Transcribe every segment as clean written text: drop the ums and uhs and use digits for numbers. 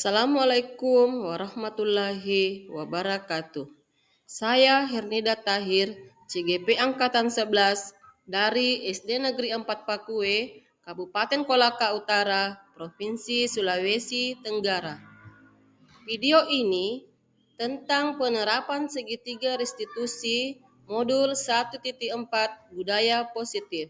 Assalamualaikum warahmatullahi wabarakatuh. Saya Hernida Tahir, CGP Angkatan 11 dari SD Negeri 4 Pakue, Kabupaten Kolaka Utara, Provinsi Sulawesi Tenggara. Video ini tentang penerapan segitiga restitusi modul 1.4 budaya positif.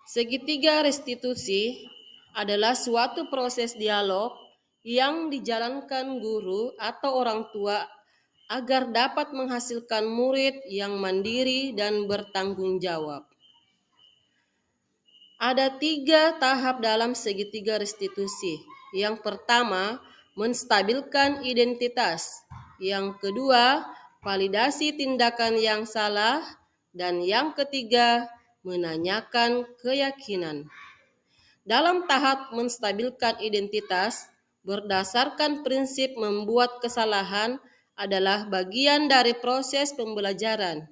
Segitiga restitusi adalah suatu proses dialog yang dijalankan guru atau orang tua agar dapat menghasilkan murid yang mandiri dan bertanggung jawab. Ada 3 tahap dalam segitiga restitusi. Yang pertama, menstabilkan identitas. Yang kedua, validasi tindakan yang salah. Dan yang ketiga, menanyakan keyakinan. Dalam tahap menstabilkan identitas, berdasarkan prinsip membuat kesalahan adalah bagian dari proses pembelajaran.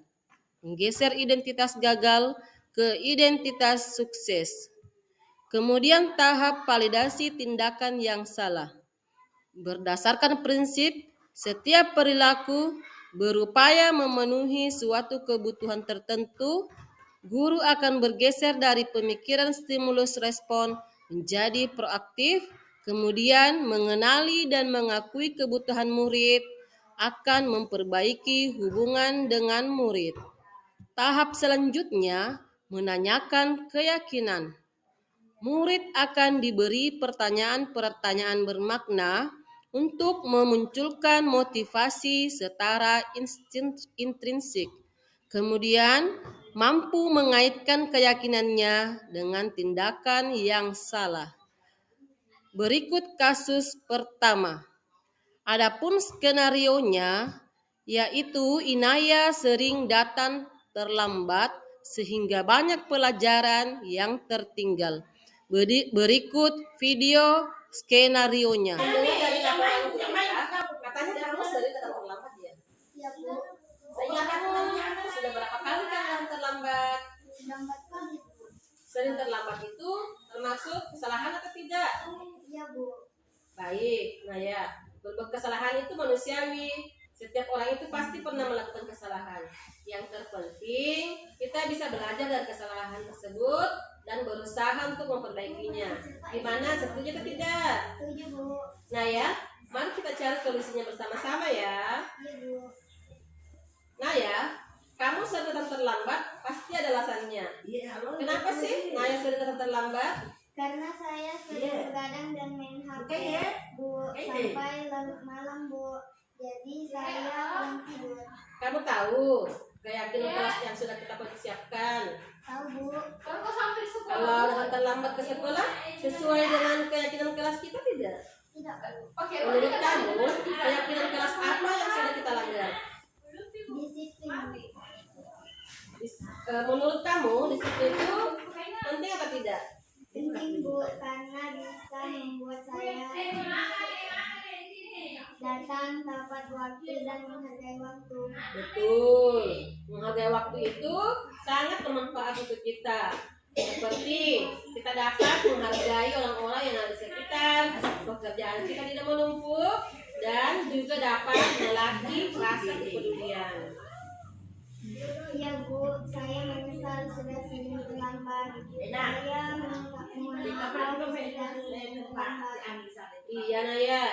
Menggeser identitas gagal ke identitas sukses. Kemudian tahap validasi tindakan yang salah. Berdasarkan prinsip, setiap perilaku berupaya memenuhi suatu kebutuhan tertentu, guru akan bergeser dari pemikiran stimulus respon menjadi proaktif, kemudian mengenali dan mengakui kebutuhan murid, akan memperbaiki hubungan dengan murid. Tahap selanjutnya, menanyakan keyakinan. Murid akan diberi pertanyaan-pertanyaan bermakna untuk memunculkan motivasi setara intrinsik. Kemudian, mampu mengaitkan keyakinannya dengan tindakan yang salah. Berikut kasus pertama. Adapun skenarionya, yaitu Inaya sering datang terlambat sehingga banyak pelajaran yang tertinggal. Berikut video skenarionya. Katanya kamu sering datang terlambat ya? Iya, Bu. Kamu sudah berapa kali kamu terlambat? Lambat kali, Bu. Sering terlambat itu termasuk kesalahan atau tidak? Iya, Bu. Baik, nah ya, berbuat kesalahan itu manusiawi. Setiap orang itu pasti pernah melakukan kesalahan. Yang terpenting, kita bisa belajar dari kesalahan tersebut dan berusaha untuk memperbaikinya. Gimana, setuju atau tidak? Setuju, Bu. Nah ya, mari kita cari solusinya bersama-sama ya. Iya, Bu. Nah ya, kamu sering datang terlambat, pasti ada alasannya. Kenapa sih Naya sering datang terlambat? Karena saya sering begadang dan main HP, Bu, sampai larut malam, Bu. Jadi saya kurang tidur. Kamu tahu keyakinan kelas yang sudah kita persiapkan. Tahu, Bu. Kalau datang terlambat ke sekolah, sesuai dengan keyakinan kelas kita tidak? Tidak, Bu. Menurut kamu, keyakinan kelas apa yang sudah kita langgar? Disiplin, Bu. Menurut kamu, disiplin itu penting atau tidak? Penting, Bu, karena bisa membuat saya datang tepat waktu dan menghargai waktu. Betul, menghargai waktu itu sangat bermanfaat untuk kita. Seperti kita dapat menghargai orang-orang yang ada di sekitar, pekerjaan kita tidak menumpuk, dan juga dapat melatih rasa kepedulian. Iya, Bu, saya menyesal sudah sering terlambat. Saya mohon maaf sudah sering terlambat. Iya Naya,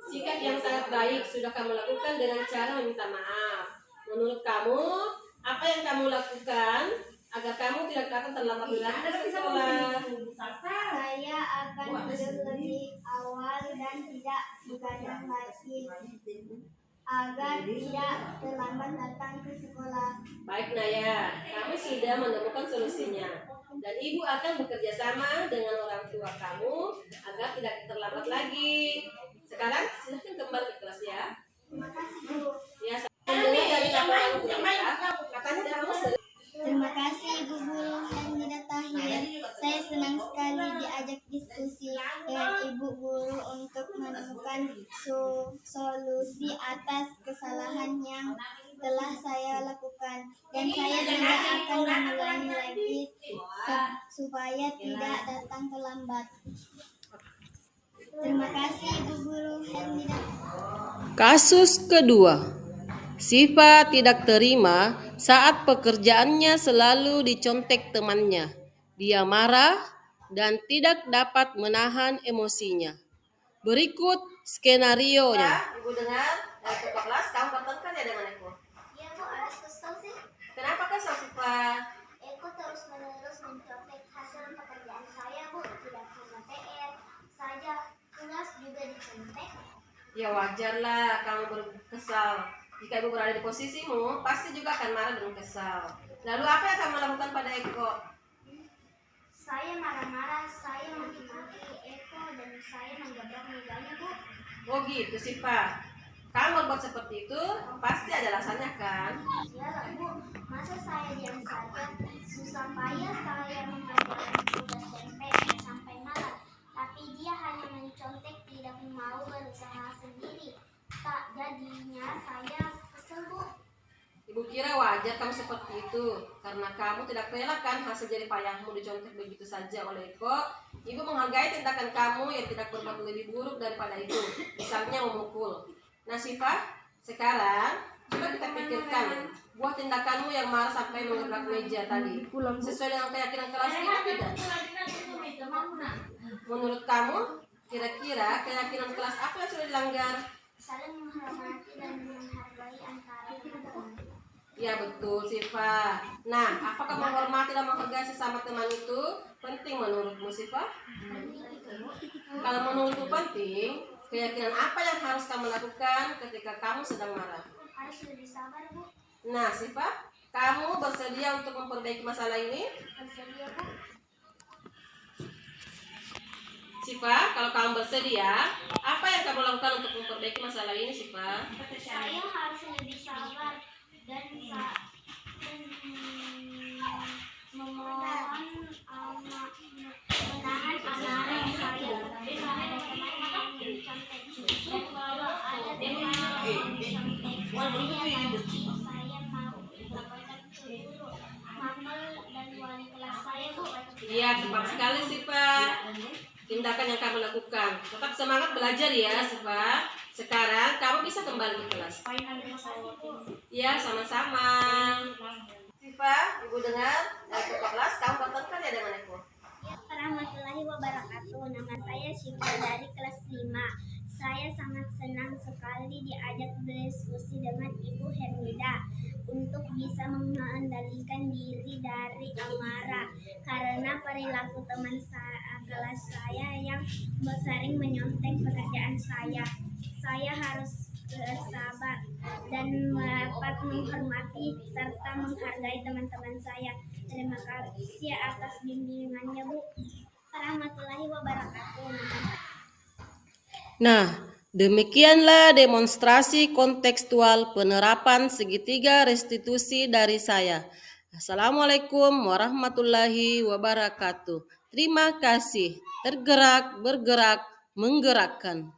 sikap yang sangat baik sudah kamu lakukan dengan cara meminta maaf. Menurut kamu, apa yang kamu lakukan agar kamu tidak datang terlambat lagi ke sekolah? Saya akan tidur lebih awal dan tidak begadang lagi agar tidak terlambat datang ke sekolah. Baik Naya, kami sudah menemukan solusinya. Dan ibu akan bekerja sama dengan orang tua kamu agar tidak terlambat lagi. Sekarang silahkan kembali ke kelas ya. Terima kasih, Bu. Ya, saya dengar dari laporan guru katanya kamu sering. Terima kasih, Ibu Guru Hernida Tahir. Saya senang sekali diajak diskusi dengan Ibu Guru untuk menemukan solusi atas kesalahan yang telah saya lakukan. Dan saya juga akan mengulangi lagi supaya tidak datang terlambat. Terima kasih Ibu Guru Hermida. Kasus kedua, Siva tidak terima saat pekerjaannya selalu dicontek temannya. Dia marah dan tidak dapat menahan emosinya. Berikut skenarionya. Ibu dengar dari ketua kelas kamu bertengkar ya dengan Eko? Iya Bu, harus kesel sih. Kenapa kesal Siva? Eko terus menerus mencontek hasil pekerjaan saya Bu, tidak hanya PR saja, kelas juga dicontek. Ya wajarlah kamu berkesal. Jika ibu berada di posisimu, pasti juga akan marah dan kesal. Lalu apa yang kamu lakukan pada Eko? Saya marah-marah, saya maki-maki Eko dan saya menggebrak mejanya Bu. Oh gitu sih Pak. Kamu berbuat seperti itu pasti ada alasannya kan? Iyalah Bu, masa saya diam saja? Susah payah saya mengerjakan tugas dan PR sampai malam. Tapi dia hanya mencontek, tidak mau berusaha sendiri. Tak jadinya saya kesel Bu. Ibu kira wajar kamu seperti itu karena kamu tidak rela kan hasil jerih payahmu dicontek begitu saja oleh Eko. Ibu menghargai tindakan kamu yang tidak berbuat lebih buruk daripada itu, misalnya memukul. Nah Siva, sekarang coba kita pikirkan buah tindakanmu yang marah sampai menggebrak meja tadi sesuai dengan keyakinan kelas kita tidak? Menurut kamu, kira-kira keyakinan kelas apa yang sudah dilanggar? Saling menghormati dan menghargai antara teman-teman. Ya betul Siva. Nah, apakah menghormati dan menghargai sesama teman itu penting menurutmu Siva? Kalau menurutmu penting, keyakinan apa yang harus kamu lakukan ketika kamu sedang marah? Harus lebih sabar Bu. Nah Siva, kamu bersedia untuk memperbaiki masalah ini? Bersedia Bu. Siva, kalau kamu bersedia, apa yang kamu lakukan untuk memperbaiki masalah ini Siva? Saya harus lebih sabar dan menahan amarah saya pada teman yang mencontek. Dan kalau ada teman yang mencontek saya mau laporkan ke guru, mapel dan wali kelas saya Bu. Iya, tepat sekali Siva. Tindakan yang kamu lakukan. Tetap semangat belajar ya Siva. Sekarang kamu bisa kembali ke kelas. Iya, sama-sama. Siva, ibu dengar dari ketua kelas kamu bertengkar ya dengan Eko? Warahmatullahi wabarakatuh. Nama saya Syifa dari kelas 5. Saya sangat senang sekali diajak berdiskusi dengan Ibu Hermida untuk bisa mengendalikan diri dari amarah karena perilaku teman kelas saya yang sering menyontek pekerjaan saya. Saya harus bersabar dan dapat menghormati serta menghargai teman-teman saya. Terima kasih atas bimbingannya Bu. Warahmatullahi wabarakatuh. Nah, demikianlah demonstrasi kontekstual penerapan segitiga restitusi dari saya. Assalamualaikum warahmatullahi wabarakatuh. Terima kasih. Tergerak, bergerak, menggerakkan.